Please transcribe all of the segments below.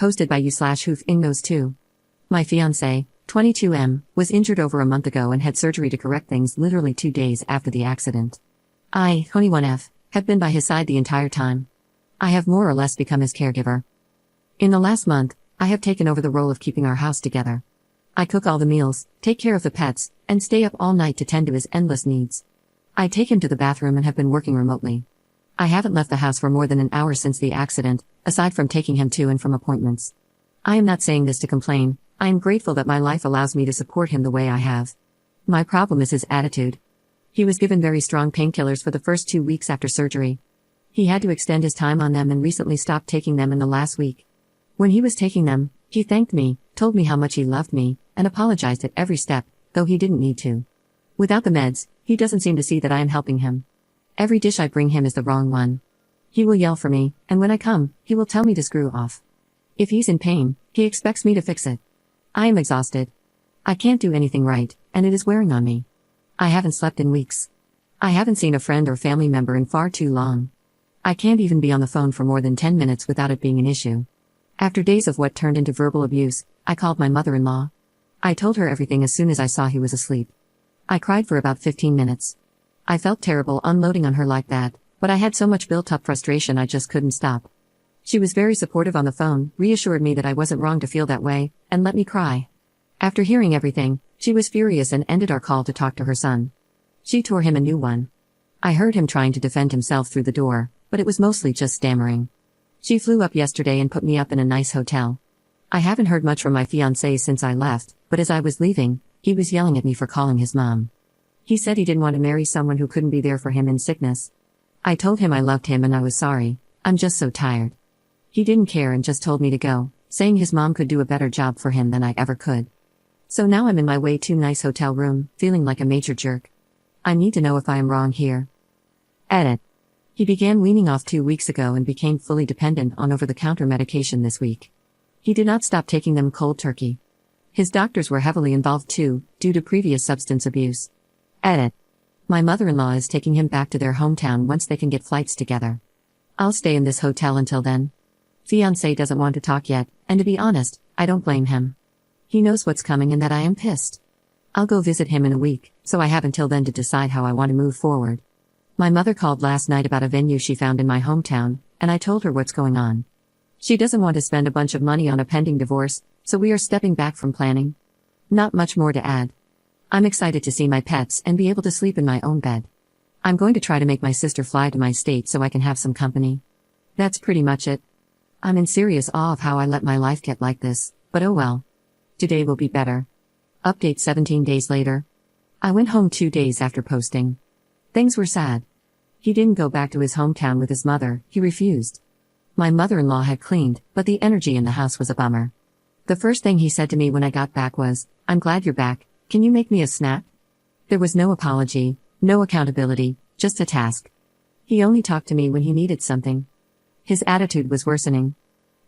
Posted by you/Hoof Ing knows too. My fiancé, 22M, was injured over a month ago and had surgery to correct things literally 2 days after the accident. I, 21F, have been by his side the entire time. I have more or less become his caregiver. In the last month, I have taken over the role of keeping our house together. I cook all the meals, take care of the pets, and stay up all night to tend to his endless needs. I take him to the bathroom and have been working remotely. I haven't left the house for more than an hour since the accident, aside from taking him to and from appointments. I am not saying this to complain. I am grateful that my life allows me to support him the way I have. My problem is his attitude. He was given very strong painkillers for the first 2 weeks after surgery. He had to extend his time on them and recently stopped taking them in the last week. When he was taking them, he thanked me, told me how much he loved me, and apologized at every step, though he didn't need to. Without the meds, he doesn't seem to see that I am helping him. Every dish I bring him is the wrong one. He will yell for me, and when I come, he will tell me to screw off. If he's in pain, he expects me to fix it. I am exhausted. I can't do anything right, and it is wearing on me. I haven't slept in weeks. I haven't seen a friend or family member in far too long. I can't even be on the phone for more than 10 minutes without it being an issue. After days of what turned into verbal abuse, I called my mother-in-law. I told her everything as soon as I saw he was asleep. I cried for about 15 minutes. I felt terrible unloading on her like that, but I had so much built-up frustration I just couldn't stop. She was very supportive on the phone, reassured me that I wasn't wrong to feel that way, and let me cry. After hearing everything, she was furious and ended our call to talk to her son. She tore him a new one. I heard him trying to defend himself through the door, but it was mostly just stammering. She flew up yesterday and put me up in a nice hotel. I haven't heard much from my fiancé since I left, but as I was leaving, he was yelling at me for calling his mom. He said he didn't want to marry someone who couldn't be there for him in sickness. I told him I loved him and I was sorry. I'm just so tired. He didn't care and just told me to go, saying his mom could do a better job for him than I ever could. So now I'm in my way too nice hotel room, feeling like a major jerk. I need to know if I am wrong here. Edit. He began weaning off 2 weeks ago and became fully dependent on over-the-counter medication this week. He did not stop taking them cold turkey. His doctors were heavily involved too, due to previous substance abuse. Edit. My mother-in-law is taking him back to their hometown once they can get flights together. I'll stay in this hotel until then. Fiancé doesn't want to talk yet, and to be honest, I don't blame him. He knows what's coming and that I am pissed. I'll go visit him in a week, so I have until then to decide how I want to move forward. My mother called last night about a venue she found in my hometown, and I told her what's going on. She doesn't want to spend a bunch of money on a pending divorce, so we are stepping back from planning. Not much more to add. I'm excited to see my pets and be able to sleep in my own bed. I'm going to try to make my sister fly to my state so I can have some company. That's pretty much it. I'm in serious awe of how I let my life get like this, but oh well. Today will be better. Update 17 days later. I went home 2 days after posting. Things were sad. He didn't go back to his hometown with his mother, he refused. My mother-in-law had cleaned, but the energy in the house was a bummer. The first thing he said to me when I got back was, "I'm glad you're back, can you make me a snack?" There was no apology, no accountability, just a task. He only talked to me when he needed something. His attitude was worsening.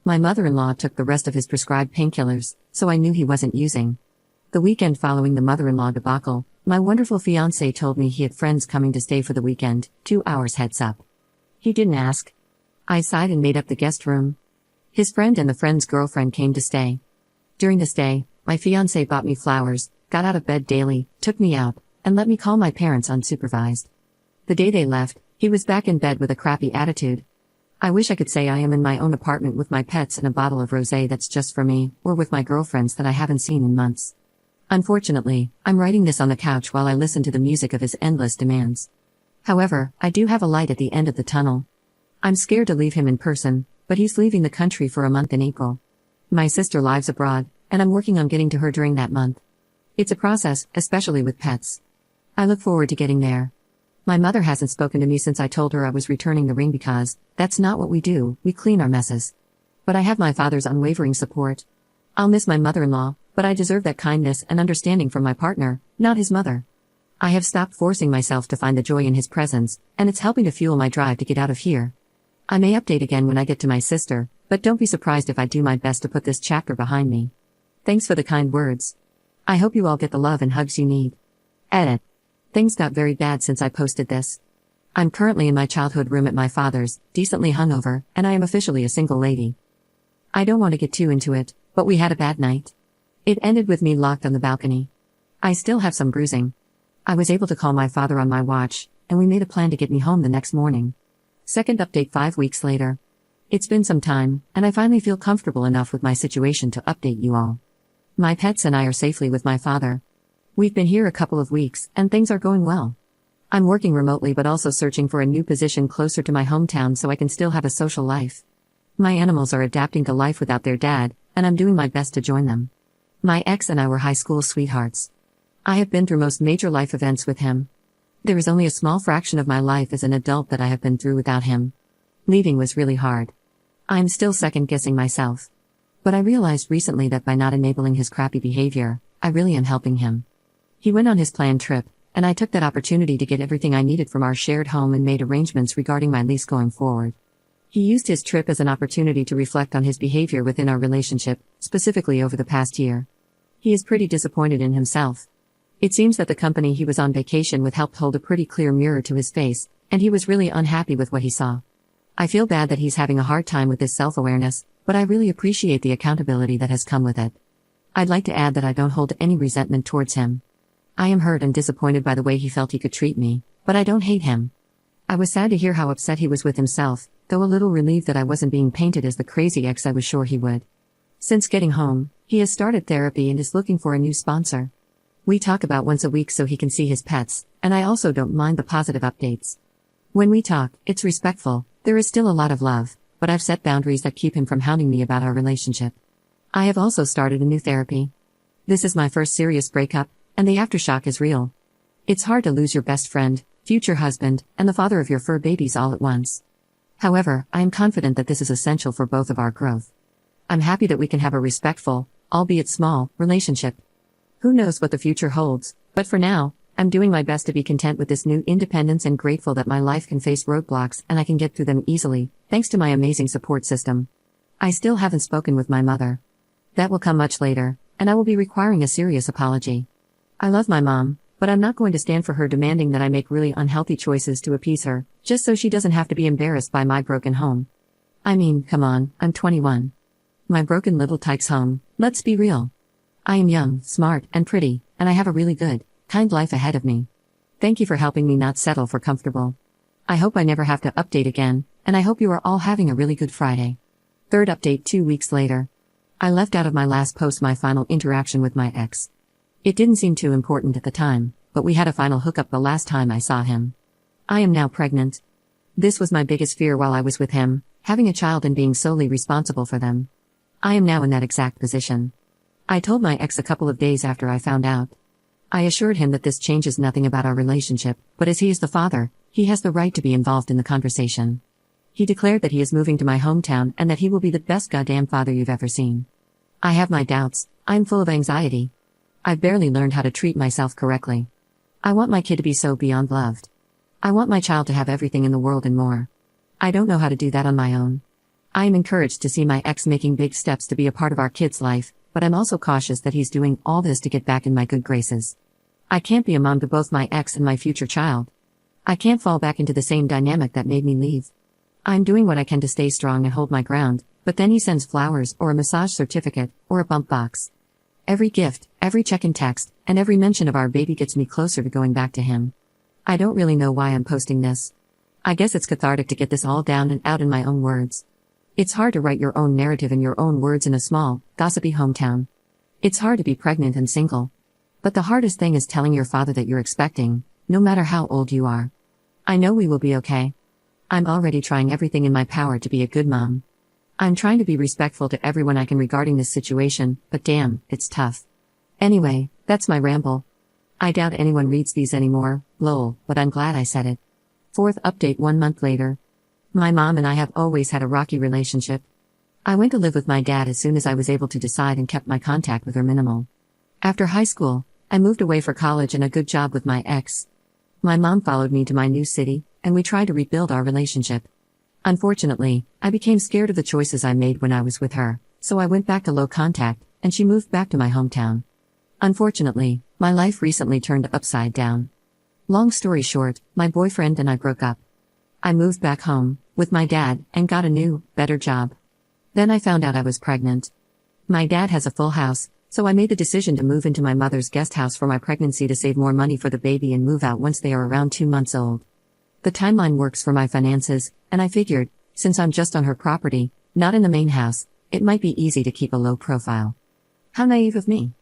My mother-in-law took the rest of his prescribed painkillers, so I knew he wasn't using. The weekend following the mother-in-law debacle, my wonderful fiancé told me he had friends coming to stay for the weekend, 2 hours heads up. He didn't ask. I sighed and made up the guest room. His friend and the friend's girlfriend came to stay. During the stay, my fiancé bought me flowers, got out of bed daily, took me out, and let me call my parents unsupervised. The day they left, he was back in bed with a crappy attitude. I wish I could say I am in my own apartment with my pets and a bottle of rosé that's just for me, or with my girlfriends that I haven't seen in months. Unfortunately, I'm writing this on the couch while I listen to the music of his endless demands. However, I do have a light at the end of the tunnel. I'm scared to leave him in person, but he's leaving the country for a month in April. My sister lives abroad, and I'm working on getting to her during that month. It's a process, especially with pets. I look forward to getting there. My mother hasn't spoken to me since I told her I was returning the ring because, that's not what we do, we clean our messes. But I have my father's unwavering support. I'll miss my mother-in-law, but I deserve that kindness and understanding from my partner, not his mother. I have stopped forcing myself to find the joy in his presence, and it's helping to fuel my drive to get out of here. I may update again when I get to my sister, but don't be surprised if I do my best to put this chapter behind me. Thanks for the kind words. I hope you all get the love and hugs you need. Edit. Things got very bad since I posted this. I'm currently in my childhood room at my father's, decently hungover, and I am officially a single lady. I don't want to get too into it, but we had a bad night. It ended with me locked on the balcony. I still have some bruising. I was able to call my father on my watch, and we made a plan to get me home the next morning. Second update 5 weeks later. It's been some time, and I finally feel comfortable enough with my situation to update you all. My pets and I are safely with my father. We've been here a couple of weeks, and things are going well. I'm working remotely but also searching for a new position closer to my hometown so I can still have a social life. My animals are adapting to life without their dad, and I'm doing my best to join them. My ex and I were high school sweethearts. I have been through most major life events with him. There is only a small fraction of my life as an adult that I have been through without him. Leaving was really hard. I'm still second-guessing myself. But I realized recently that by not enabling his crappy behavior, I really am helping him. He went on his planned trip, and I took that opportunity to get everything I needed from our shared home and made arrangements regarding my lease going forward. He used his trip as an opportunity to reflect on his behavior within our relationship, specifically over the past year. He is pretty disappointed in himself. It seems that the company he was on vacation with helped hold a pretty clear mirror to his face, and he was really unhappy with what he saw. I feel bad that he's having a hard time with his self-awareness, but I really appreciate the accountability that has come with it. I'd like to add that I don't hold any resentment towards him. I am hurt and disappointed by the way he felt he could treat me, but I don't hate him. I was sad to hear how upset he was with himself, though a little relieved that I wasn't being painted as the crazy ex I was sure he would. Since getting home, he has started therapy and is looking for a new sponsor. We talk about once a week so he can see his pets, and I also don't mind the positive updates. When we talk, it's respectful, there is still a lot of love, but I've set boundaries that keep him from hounding me about our relationship. I have also started a new therapy. This is my first serious breakup, and the aftershock is real. It's hard to lose your best friend, future husband, and the father of your fur babies all at once. However, I am confident that this is essential for both of our growth. I'm happy that we can have a respectful, albeit small, relationship. Who knows what the future holds, but for now, I'm doing my best to be content with this new independence and grateful that my life can face roadblocks and I can get through them easily, thanks to my amazing support system. I still haven't spoken with my mother. That will come much later, and I will be requiring a serious apology. I love my mom, but I'm not going to stand for her demanding that I make really unhealthy choices to appease her, just so she doesn't have to be embarrassed by my broken home. I mean, come on, I'm 21. My broken little tyke's home, let's be real. I am young, smart, and pretty, and I have a really good, kind life ahead of me. Thank you for helping me not settle for comfortable. I hope I never have to update again, and I hope you are all having a really good Friday. Third update 2 weeks later. I left out of my last post my final interaction with my ex. It didn't seem too important at the time, but we had a final hookup the last time I saw him. I am now pregnant. This was my biggest fear while I was with him, having a child and being solely responsible for them. I am now in that exact position. I told my ex a couple of days after I found out. I assured him that this changes nothing about our relationship, but as he is the father, he has the right to be involved in the conversation. He declared that he is moving to my hometown and that he will be the best goddamn father you've ever seen. I have my doubts, I'm full of anxiety. I've barely learned how to treat myself correctly. I want my kid to be so beyond loved. I want my child to have everything in the world and more. I don't know how to do that on my own. I am encouraged to see my ex making big steps to be a part of our kid's life, but I'm also cautious that he's doing all this to get back in my good graces. I can't be a mom to both my ex and my future child. I can't fall back into the same dynamic that made me leave. I'm doing what I can to stay strong and hold my ground, but then he sends flowers or a massage certificate or a bump box. Every gift, every check-in text, and every mention of our baby gets me closer to going back to him. I don't really know why I'm posting this. I guess it's cathartic to get this all down and out in my own words. It's hard to write your own narrative in your own words in a small, gossipy hometown. It's hard to be pregnant and single. But the hardest thing is telling your father that you're expecting, no matter how old you are. I know we will be okay. I'm already trying everything in my power to be a good mom. I'm trying to be respectful to everyone I can regarding this situation, but damn, it's tough. Anyway, that's my ramble. I doubt anyone reads these anymore, lol, but I'm glad I said it. Fourth update 1 month later. My mom and I have always had a rocky relationship. I went to live with my dad as soon as I was able to decide and kept my contact with her minimal. After high school, I moved away for college and a good job with my ex. My mom followed me to my new city, and we tried to rebuild our relationship. Unfortunately, I became scared of the choices I made when I was with her, so I went back to low contact, and she moved back to my hometown. Unfortunately, my life recently turned upside down. Long story short, my boyfriend and I broke up. I moved back home, with my dad, and got a new, better job. Then I found out I was pregnant. My dad has a full house, so I made the decision to move into my mother's guest house for my pregnancy to save more money for the baby and move out once they are around 2 months old. The timeline works for my finances, and I figured, since I'm just on her property, not in the main house, it might be easy to keep a low profile. How naive of me.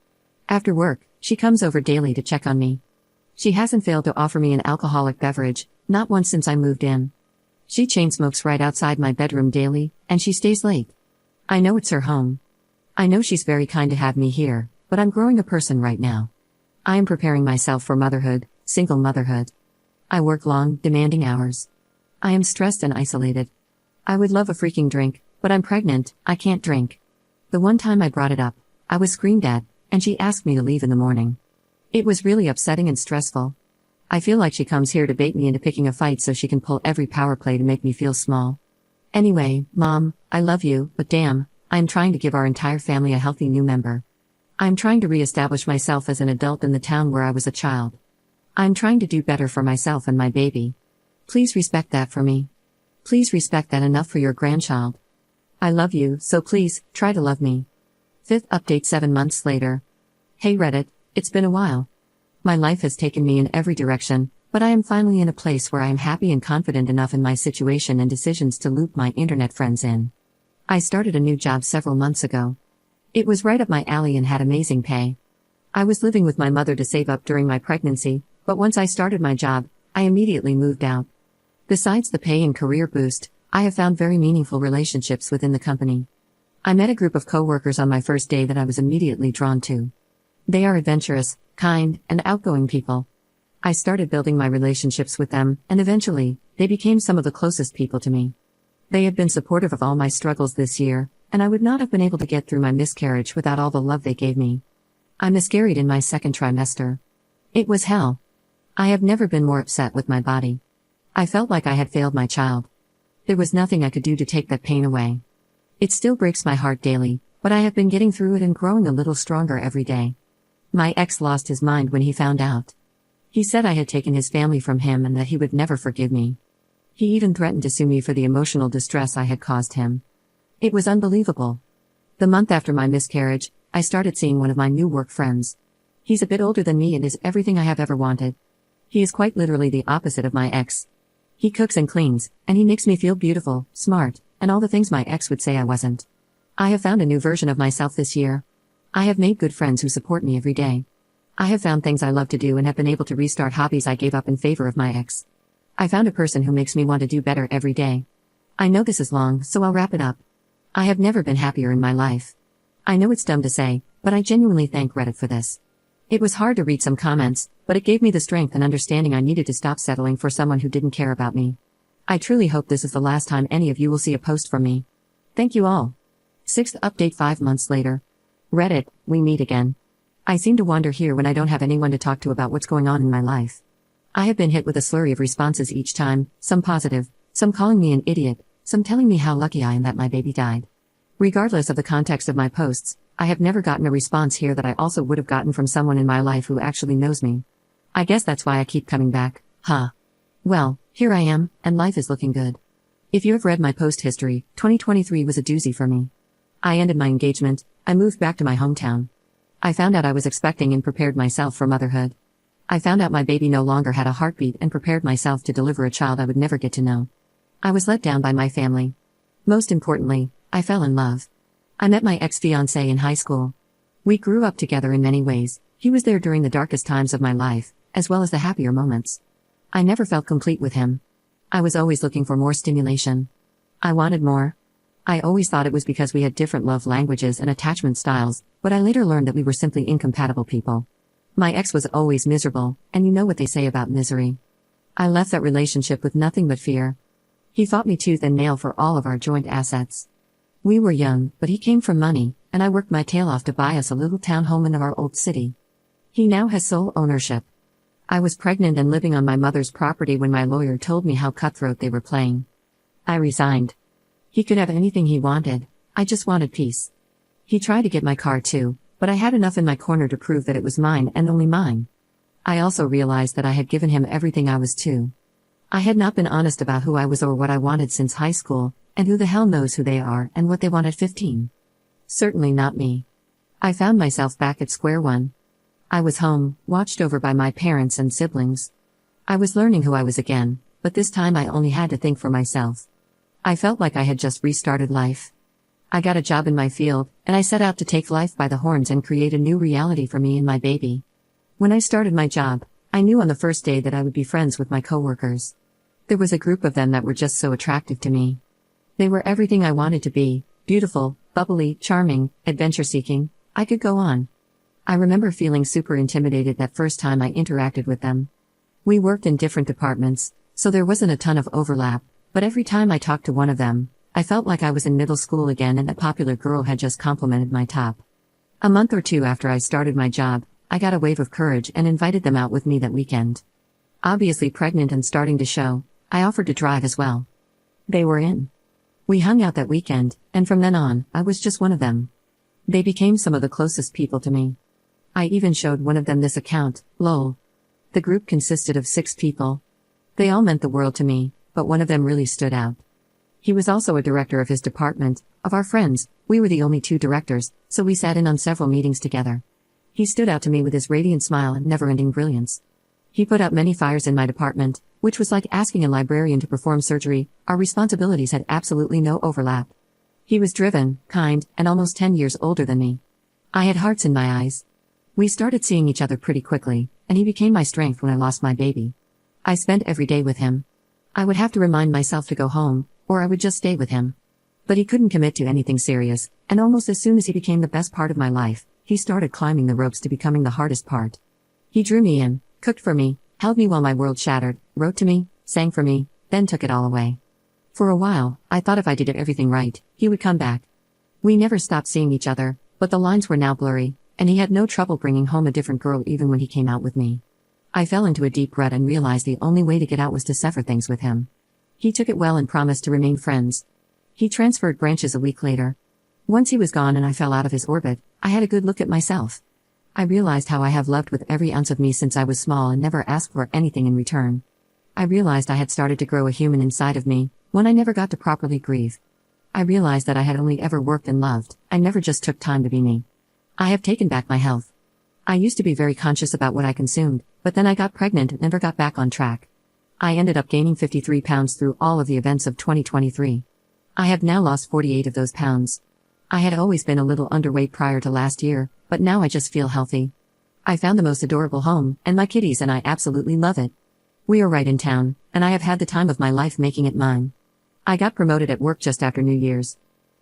After work, she comes over daily to check on me. She hasn't failed to offer me an alcoholic beverage, not once since I moved in. She chain smokes right outside my bedroom daily, and she stays late. I know it's her home. I know she's very kind to have me here, but I'm growing a person right now. I am preparing myself for motherhood, single motherhood. I work long, demanding hours. I am stressed and isolated. I would love a freaking drink, but I'm pregnant, I can't drink. The one time I brought it up, I was screamed at, and she asked me to leave in the morning. It was really upsetting and stressful. I feel like she comes here to bait me into picking a fight so she can pull every power play to make me feel small. Anyway, Mom, I love you, but damn, I am trying to give our entire family a healthy new member. I am trying to re-establish myself as an adult in the town where I was a child. I am trying to do better for myself and my baby. Please respect that for me. Please respect that enough for your grandchild. I love you, so please, try to love me. 5th update 7 months later. Hey Reddit, it's been a while. My life has taken me in every direction, but I am finally in a place where I am happy and confident enough in my situation and decisions to loop my internet friends in. I started a new job several months ago. It was right up my alley and had amazing pay. I was living with my mother to save up during my pregnancy, but once I started my job, I immediately moved out. Besides the pay and career boost, I have found very meaningful relationships within the company. I met a group of coworkers on my first day that I was immediately drawn to. They are adventurous, kind, and outgoing people. I started building my relationships with them, and eventually, they became some of the closest people to me. They have been supportive of all my struggles this year, and I would not have been able to get through my miscarriage without all the love they gave me. I miscarried in my 2nd trimester. It was hell. I have never been more upset with my body. I felt like I had failed my child. There was nothing I could do to take that pain away. It still breaks my heart daily, but I have been getting through it and growing a little stronger every day. My ex lost his mind when he found out. He said I had taken his family from him and that he would never forgive me. He even threatened to sue me for the emotional distress I had caused him. It was unbelievable. The month after my miscarriage, I started seeing one of my new work friends. He's a bit older than me and is everything I have ever wanted. He is quite literally the opposite of my ex. He cooks and cleans, and he makes me feel beautiful, smart, and all the things my ex would say I wasn't. I have found a new version of myself this year. I have made good friends who support me every day. I have found things I love to do and have been able to restart hobbies I gave up in favor of my ex. I found a person who makes me want to do better every day. I know this is long, so I'll wrap it up. I have never been happier in my life. I know it's dumb to say, but I genuinely thank Reddit for this. It was hard to read some comments, but it gave me the strength and understanding I needed to stop settling for someone who didn't care about me. I truly hope this is the last time any of you will see a post from me. Thank you all. 6th update 5 months later. Reddit, we meet again. I seem to wander here when I don't have anyone to talk to about what's going on in my life. I have been hit with a slurry of responses each time, some positive, some calling me an idiot, some telling me how lucky I am that my baby died. Regardless of the context of my posts, I have never gotten a response here that I also would have gotten from someone in my life who actually knows me. I guess that's why I keep coming back, huh? Well, here I am, and life is looking good. If you have read my post history, 2023 was a doozy for me. I ended my engagement, I moved back to my hometown. I found out I was expecting and prepared myself for motherhood. I found out my baby no longer had a heartbeat and prepared myself to deliver a child I would never get to know. I was let down by my family. Most importantly, I fell in love. I met my ex-fiancé in high school. We grew up together in many ways. He was there during the darkest times of my life, as well as the happier moments. I never felt complete with him. I was always looking for more stimulation. I wanted more. I always thought it was because we had different love languages and attachment styles, but I later learned that we were simply incompatible people. My ex was always miserable, and you know what they say about misery. I left that relationship with nothing but fear. He fought me tooth and nail for all of our joint assets. We were young, but he came from money, and I worked my tail off to buy us a little townhome in our old city. He now has sole ownership. I was pregnant and living on my mother's property when my lawyer told me how cutthroat they were playing. I resigned. He could have anything he wanted, I just wanted peace. He tried to get my car too, but I had enough in my corner to prove that it was mine and only mine. I also realized that I had given him everything I was too. I had not been honest about who I was or what I wanted since high school, And who the hell knows who they are and what they want at 15? Certainly not me. I found myself back at square one. I was home, watched over by my parents and siblings. I was learning who I was again, but this time I only had to think for myself. I felt like I had just restarted life. I got a job in my field, and I set out to take life by the horns and create a new reality for me and my baby. When I started my job, I knew on the first day that I would be friends with my coworkers. There was a group of them that were just so attractive to me. They were everything I wanted to be: beautiful, bubbly, charming, adventure-seeking. I could go on. I remember feeling super intimidated that first time I interacted with them. We worked in different departments, so there wasn't a ton of overlap, but every time I talked to one of them, I felt like I was in middle school again and that popular girl had just complimented my top. A month or two after I started my job, I got a wave of courage and invited them out with me that weekend. Obviously pregnant and starting to show, I offered to drive as well. They were in. We hung out that weekend, and from then on, I was just one of them. They became some of the closest people to me. I even showed one of them this account, lol. The group consisted of 6 people. They all meant the world to me, but one of them really stood out. He was also a director of his department. Of our friends, we were the only 2 directors, so we sat in on several meetings together. He stood out to me with his radiant smile and never-ending brilliance. He put out many fires in my department, which was like asking a librarian to perform surgery. Our responsibilities had absolutely no overlap. He was driven, kind, and almost 10 years older than me. I had hearts in my eyes. We started seeing each other pretty quickly, and he became my strength when I lost my baby. I spent every day with him. I would have to remind myself to go home, or I would just stay with him. But he couldn't commit to anything serious, and almost as soon as he became the best part of my life, he started climbing the ropes to becoming the hardest part. He drew me in, cooked for me, held me while my world shattered, wrote to me, sang for me, then took it all away. For a while, I thought if I did everything right, he would come back. We never stopped seeing each other, but the lines were now blurry, and he had no trouble bringing home a different girl even when he came out with me. I fell into a deep rut and realized the only way to get out was to sever things with him. He took it well and promised to remain friends. He transferred branches a week later. Once he was gone and I fell out of his orbit, I had a good look at myself. I realized how I have loved with every ounce of me since I was small and never asked for anything in return. I realized I had started to grow a human inside of me, one I never got to properly grieve. I realized that I had only ever worked and loved, I never just took time to be me. I have taken back my health. I used to be very conscious about what I consumed, but then I got pregnant and never got back on track. I ended up gaining 53 pounds through all of the events of 2023. I have now lost 48 of those pounds. I had always been a little underweight prior to last year, but now I just feel healthy. I found the most adorable home, and my kitties and I absolutely love it. We are right in town, and I have had the time of my life making it mine. I got promoted at work just after New Year's.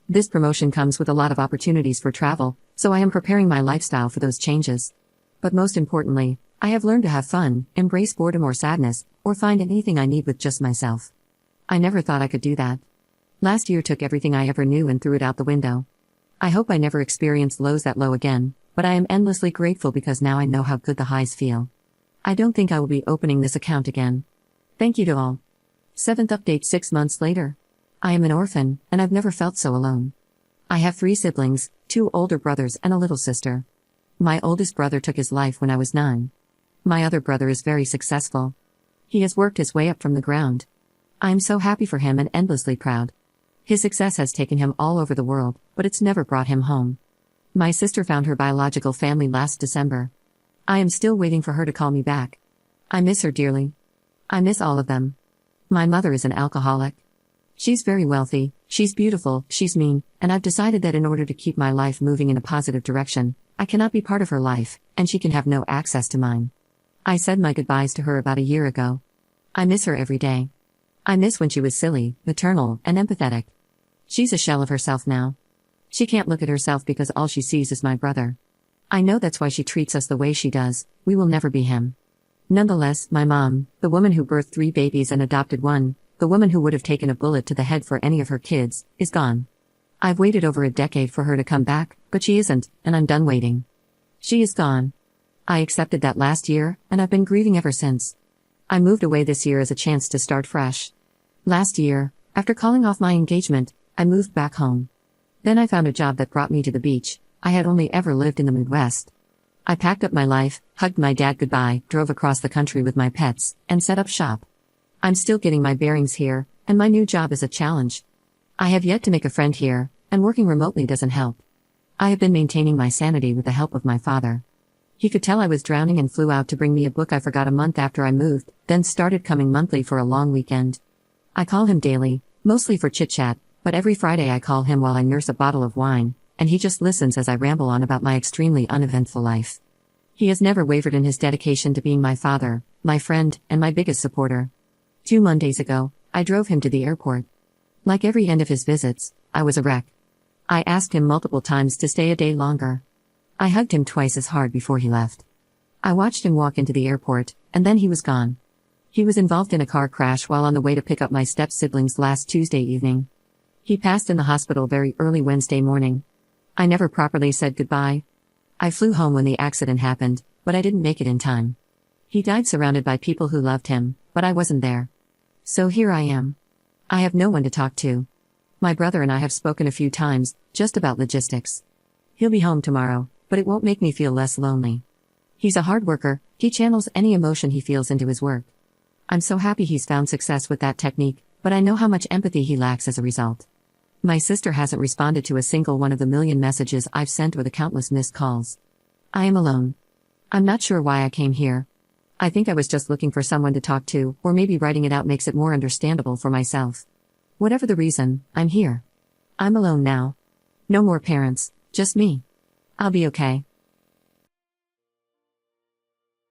This promotion comes with a lot of opportunities for travel, so I am preparing my lifestyle for those changes. But most importantly, I have learned to have fun, embrace boredom or sadness, or find anything I need with just myself. I never thought I could do that. Last year took everything I ever knew and threw it out the window. I hope I never experience lows that low again, but I am endlessly grateful because now I know how good the highs feel. I don't think I will be opening this account again. Thank you to all. 7th update 6 months later. I am an orphan, and I've never felt so alone. I have 3 siblings, 2 older brothers and a little sister. My oldest brother took his life when I was 9. My other brother is very successful. He has worked his way up from the ground. I am so happy for him and endlessly proud. His success has taken him all over the world, but it's never brought him home. My sister found her biological family last December. I am still waiting for her to call me back. I miss her dearly. I miss all of them. My mother is an alcoholic. She's very wealthy, she's beautiful, she's mean, and I've decided that in order to keep my life moving in a positive direction, I cannot be part of her life, and she can have no access to mine. I said my goodbyes to her about a year ago. I miss her every day. I miss when she was silly, maternal, and empathetic. She's a shell of herself now. She can't look at herself because all she sees is my brother. I know that's why she treats us the way she does. We will never be him. Nonetheless, my mom, the woman who birthed 3 babies and adopted one, the woman who would have taken a bullet to the head for any of her kids, is gone. I've waited over a decade for her to come back, but she isn't, and I'm done waiting. She is gone. I accepted that last year, and I've been grieving ever since. I moved away this year as a chance to start fresh. Last year, after calling off my engagement, I moved back home. Then I found a job that brought me to the beach. I had only ever lived in the Midwest. I packed up my life, hugged my dad goodbye, drove across the country with my pets, and set up shop. I'm still getting my bearings here, and my new job is a challenge. I have yet to make a friend here, and working remotely doesn't help. I have been maintaining my sanity with the help of my father. He could tell I was drowning and flew out to bring me a book I forgot a month after I moved, then started coming monthly for a long weekend. I call him daily, mostly for chit-chat, but every Friday I call him while I nurse a bottle of wine, and he just listens as I ramble on about my extremely uneventful life. He has never wavered in his dedication to being my father, my friend, and my biggest supporter. 2 Mondays ago, I drove him to the airport. Like every end of his visits, I was a wreck. I asked him multiple times to stay a day longer. I hugged him twice as hard before he left. I watched him walk into the airport, and then he was gone. He was involved in a car crash while on the way to pick up my step-siblings last Tuesday evening. He passed in the hospital very early Wednesday morning. I never properly said goodbye. I flew home when the accident happened, but I didn't make it in time. He died surrounded by people who loved him, but I wasn't there. So here I am. I have no one to talk to. My brother and I have spoken a few times, just about logistics. He'll be home tomorrow, but it won't make me feel less lonely. He's a hard worker, he channels any emotion he feels into his work. I'm so happy he's found success with that technique, but I know how much empathy he lacks as a result. My sister hasn't responded to a single one of the million messages I've sent or the countless missed calls. I am alone. I'm not sure why I came here. I think I was just looking for someone to talk to, or maybe writing it out makes it more understandable for myself. Whatever the reason, I'm here. I'm alone now. No more parents, just me. I'll be okay.